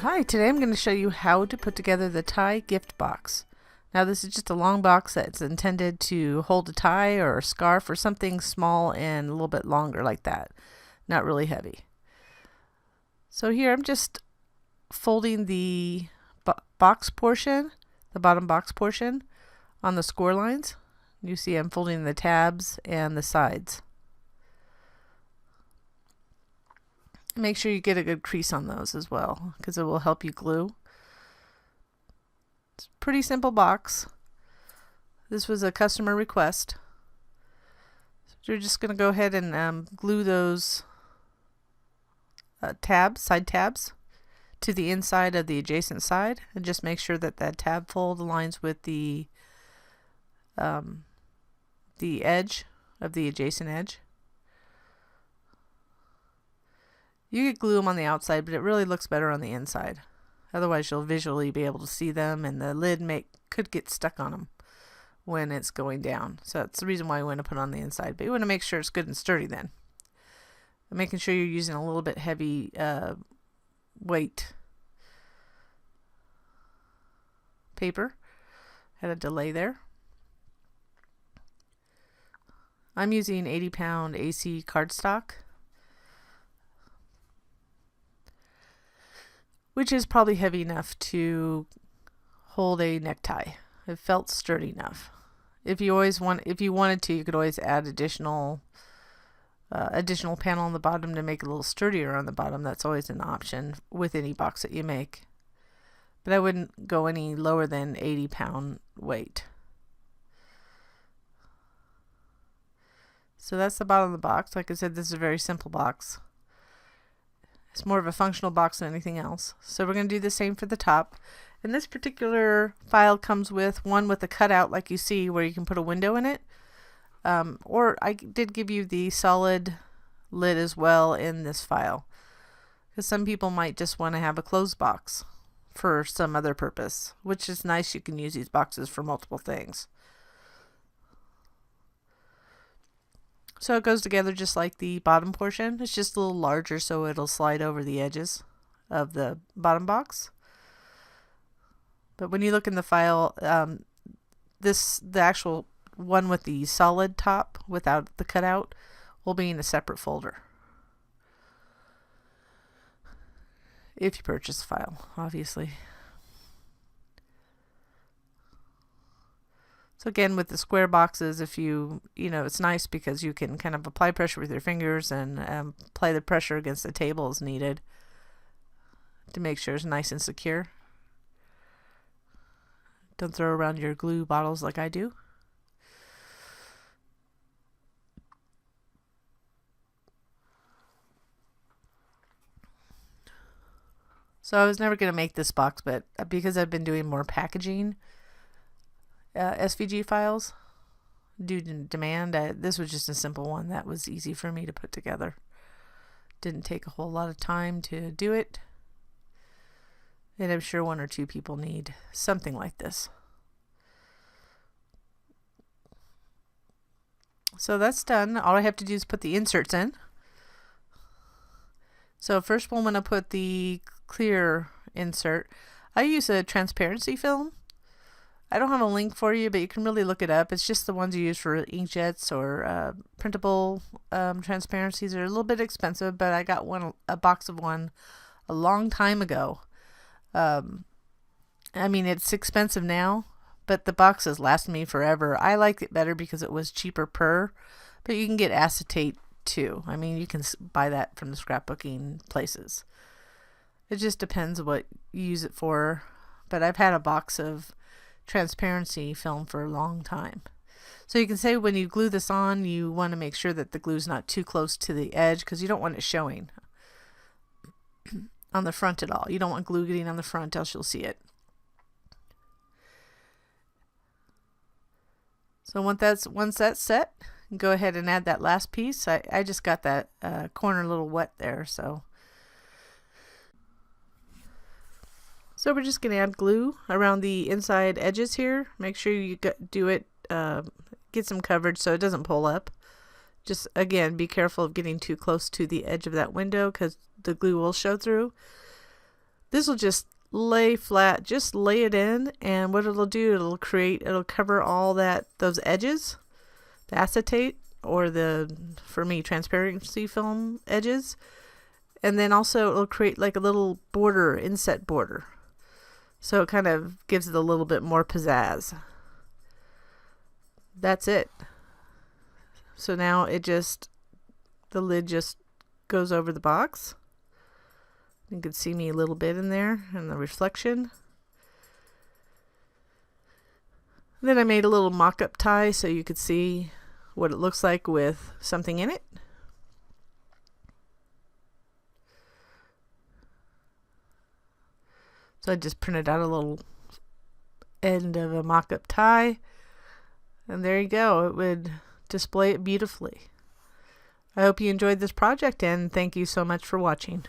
Hi, today I'm going to show you how to put together the tie gift box. Now this is just a long box that's intended to hold a tie or a scarf or something small and a little bit longer like that. Not really heavy. So here I'm just folding the box portion, the bottom box portion, on the score lines. You see I'm folding the tabs and the sides. Make sure you get a good crease on those as well, because it will help you glue. It's a pretty simple box. This was a customer request. So you're just going to go ahead and glue those side tabs, to the inside of the adjacent side, and just make sure that that tab fold aligns with the edge of the adjacent edge. You could glue them on the outside, but it really looks better on the inside. Otherwise you'll visually be able to see them, and the lid could get stuck on them when it's going down. So that's the reason why you want to put it on the inside. But you want to make sure it's good and sturdy then. And making sure you're using a little bit heavy weight paper. Had a delay there. I'm using 80-pound AC cardstock, which is probably heavy enough to hold a necktie. It felt sturdy enough. If you wanted to, you could always add additional panel on the bottom to make it a little sturdier on the bottom. That's always an option with any box that you make. But I wouldn't go any lower than 80-pound weight. So that's the bottom of the box. Like I said, this is a very simple box. It's more of a functional box than anything else. So we're going to do the same for the top. And this particular file comes with one with a cutout like you see, where you can put a window in it. Or I did give you the solid lid as well in this file, because some people might just want to have a closed box for some other purpose, which is nice. You can use these boxes for multiple things. So it goes together just like the bottom portion. It's just a little larger, so it'll slide over the edges of the bottom box. But when you look in the file, the actual one with the solid top without the cutout will be in a separate folder. If you purchase the file, obviously. So again, with the square boxes, if it's nice because you can kind of apply pressure with your fingers and apply the pressure against the table as needed to make sure it's nice and secure. Don't throw around your glue bottles like I do. So I was never going to make this box, but because I've been doing more packaging SVG files due to demand, this was just a simple one that was easy for me to put together. Didn't take a whole lot of time to do it, and I'm sure one or two people need something like this. So that's done. All I have to do is put the inserts in. So first I'm going to put the clear insert. I use a transparency film. I don't have a link for you, but you can really look it up. It's just the ones you use for inkjets or printable transparencies. They're a little bit expensive, but I got a box of one a long time ago. I mean, it's expensive now, but the boxes last me forever. I liked it better because it was cheaper per, but you can get acetate too. I mean, you can buy that from the scrapbooking places. It just depends what you use it for, but I've had a box of transparency film for a long time. So you can say when you glue this on, you want to make sure that the glue is not too close to the edge, because you don't want it showing on the front at all. You don't want glue getting on the front, else you'll see it. So once that's set, go ahead and add that last piece. I just got that corner a little wet there, so we're just going to add glue around the inside edges here. Make sure you get some coverage so it doesn't pull up. Just again, be careful of getting too close to the edge of that window because the glue will show through. This will just lay flat, just lay it in, and what it'll do, it'll cover all those edges, the acetate, or for me, transparency film edges. And then also it'll create like a little border, inset border. So it kind of gives it a little bit more pizzazz. That's it. So now the lid just goes over the box. You can see me a little bit in there and the reflection. Then I made a little mock-up tie so you could see what it looks like with something in it. So I just printed out a little end of a mock-up tie, and there you go. It would display it beautifully. I hope you enjoyed this project, and thank you so much for watching.